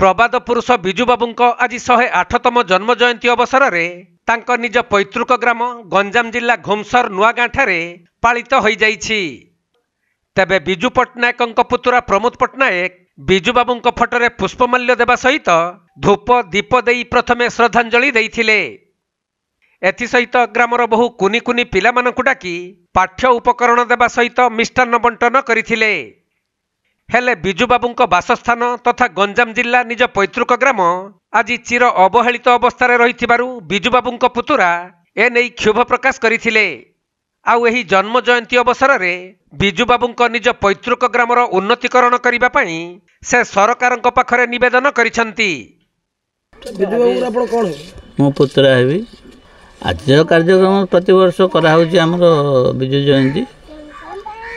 प्रबाद पुरुष बिजुबाबू आज 108तम जन्म जयंती अवसर में तांको निज पैतृक ग्राम गंजाम जिला घोमसर नुआगाँ ठारे पालित हो जाइछि। तेबे बिजु पट्टनायक पुतुरा प्रमोद पट्टनायक बिजुबाबू फटोरे पुष्पमाल्य देवा सहित धूप दीप देई प्रथमे श्रद्धांजलि देइथिले। एथिसहित ग्रामर बहु कुनी कुनी पिला मानकु डाकी पाठ्य उपकरण देवा सहित मिष्टान्न बंटन करथिले। हेले बिजुबाबू बासस्थान तथा गंजाम जिला निज पैतृक ग्राम आज चिर अवहेलित अवस्था रही बिजुबाबू पुतुरा एने क्षोभ प्रकाश करथिले। आउ एही जन्म जयंती अवसर में बिजुबाबू निज पैतृक ग्रामर उन्नतीकरण करने पई से सरकार पाखरे निवेदन करिसंती। मो पुतुरा हेबी आज कार्यक्रम प्रति वर्ष कराऊँच आमर बिजु जयंती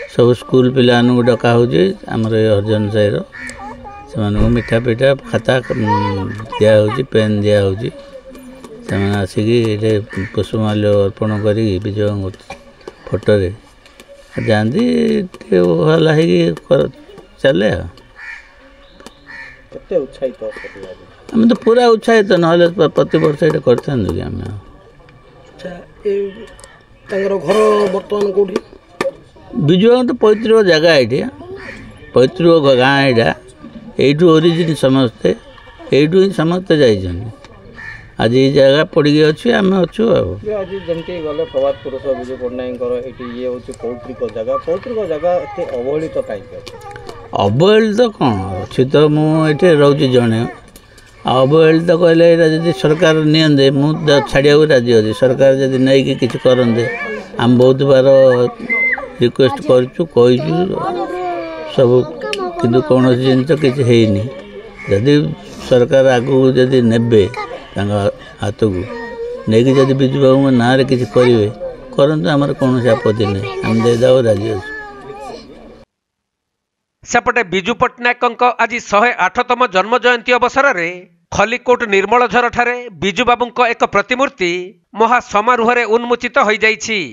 सब स्कूल पिला डका होमर हरिजन साईर से मिठा पिठा खाता दिया पेन दिया से आसिक पुष्पमाल्य अर्पण कर विजय फोटोरे जाती भल चले आम तो पूरा उत्साहित ना प्रति वर्ष ये करते कि आम घर बर्तमान कौटी बिजु तो पैतृक जगह ये पैतृक गाँ यहाँ यू ओरिजिन समस्ते यू ही समस्ते जाइए आज ये जगह पड़ गई अच्छी आम अच्छु आज जमती गले प्रभात पुरुष बिजु पट्टनायक ये हूँ पौतृक जगह एत अवहेलित कहीं अवहेलित कौन अच्छी तो मुझे रोचे जड़े अवहेलित कहले जब सरकार नियंदे मुझे छाड़िया राजी अच्छी सरकार जब नहीं कि करते आम बहुत बार रिक्वेस्ट करूँ सब किंतु कौन जिनस किसी है जदि सरकार आगू जदि ने हाथ को नहीं जब बिजुबाबू ना कि करेंगे करते आमर कौन आपत्ति नहीं आम देदेव राजी अच्छे। सेपटे बिजु पट्टनायक आज 108तम जन्म जयंती अवसर में खलिकोट निर्मलझर ठारे बिजुबाबू एक प्रतिमूर्ति महा समारोह उन्मोचित हो जाइछि।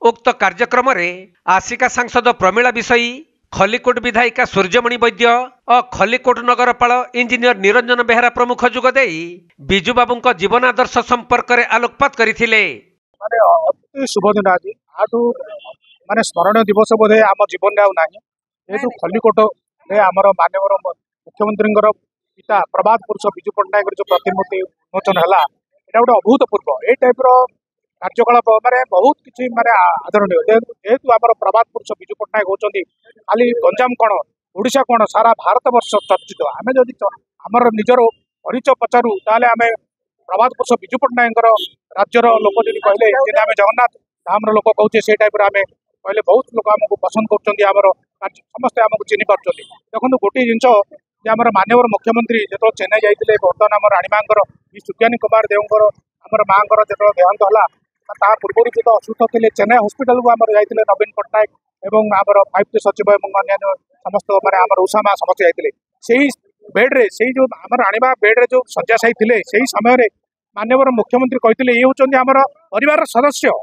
उक्त कार्यक्रम में आसिका सांसद प्रमीला विषयी खलिकोट विधायिका सूर्यमणि वैद्य और खलिकोट नगरपाल इंजीनियर निरंजन बेहरा प्रमुख जोगदे बिजुबाबू जीवन आदर्श संपर्क में आलोकपात करथिले। अति शुभ दिन आज माने स्मरणीय दिवस बोधे आम जीवन में आना जेहतु खलिकोट आमर माननीय मुख्यमंत्री पिता प्रभात पुरुष बिजु पट्टनायक जो प्रतिमूर्ति उन्मोचन है यहाँ गोटे अभूतपूर्व ये टाइप कार्यकलाप माने बहुत किसी माने आदरणीय जेहेतु आम प्रभात पुरुष बिजु पट्टनायक होती खाली गंजाम कौन ओडिशा कौन सारा भारत वर्ष चर्चित आम जदि आमर निजर परिचय पचारू ताले आम प्रभात पुरुष बिजु पट्टनायक राज्यर लोक जी कहले आम जगन्नाथ धाम लोक कहे से टाइप आम कहले बहुत लोग आमको पसंद कर समस्ते आमको चिन्ह पार्टी देखो गोटे जिनस आमर माननीय मुख्यमंत्री जो चेन्नई जाते बर्तमान आम राणी माँ सुज्ञानी कुमार देवर आमर माँ जो देहांत है ता पूर्व जो असुस्थ थे चेन्नई हॉस्पिटल को आम जाते नवीन पट्टनायक और आमर 5टी सचिव और अन्य समस्त मैंने आम उषा माँ समस्त जाते से बेड्रे से जो आम राणीमा बेड्रे जो शଯ୍ୟାଶାୟୀ थे से समय माननीय मुख्यमंत्री कहते ये हूँ आमर परिवार सदस्य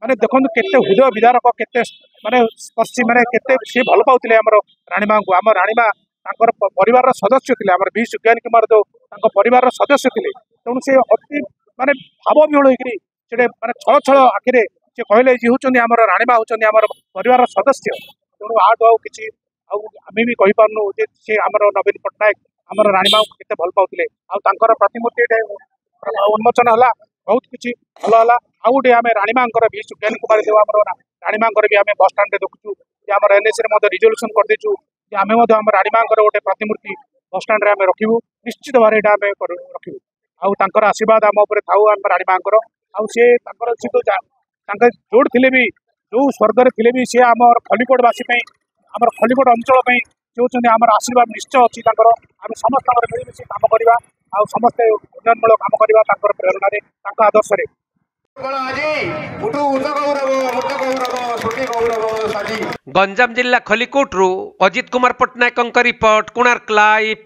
माने देखो केते हृदय विदारक केते माने स्पर्शी माने केते सी भल पाउथिले आमर राणीमा को आम राणीमा परिवार सदस्य थे आम बी सुज्ञानी कुमार जो परिवार सदस्य थे तेणु से अति माने भाव विहल होते माने छल छल आखिरे से कहले जी हूँ आम राणीमा हूँ आम परिवार सदस्य तेणु आठ कि आम भी कहीपारनु सी आमर नवीन पट्टनायक आमर राणीमा को केते भल पाउथिले आर प्रतिमूर्ति उन्मोचन है बहुत किसी भल है आउ गोटे आम राणीमा भी सुज्ञानी कुमार देव आम राणीमा भी आम बस स्टाण्ड देखुचु आम एनएसी रिजोल्यूशन करदेचु आम राणीमा गोटे प्रतिमूर्ति बस स्टाण्ड आम रखू निश्चित भाव यहाँ आम रखू आउर आशीर्वाद आम उपर थाऊ आम राणीमा सी जोड़ थे भी जो स्वर्ग थे भी सी आम खलिकोटवासी आम खलिकोट अंचल जो आम आशीर्वाद निश्चय अच्छी आम समस्त मिलमिशि काम करवा आ समस्ते उन्नयनमूलक काम करवा प्रेरणा आदर्श गंजाम जिला खलिकोट अजित कुमार पट्टनायक रिपोर्ट कोणार्क लाइव।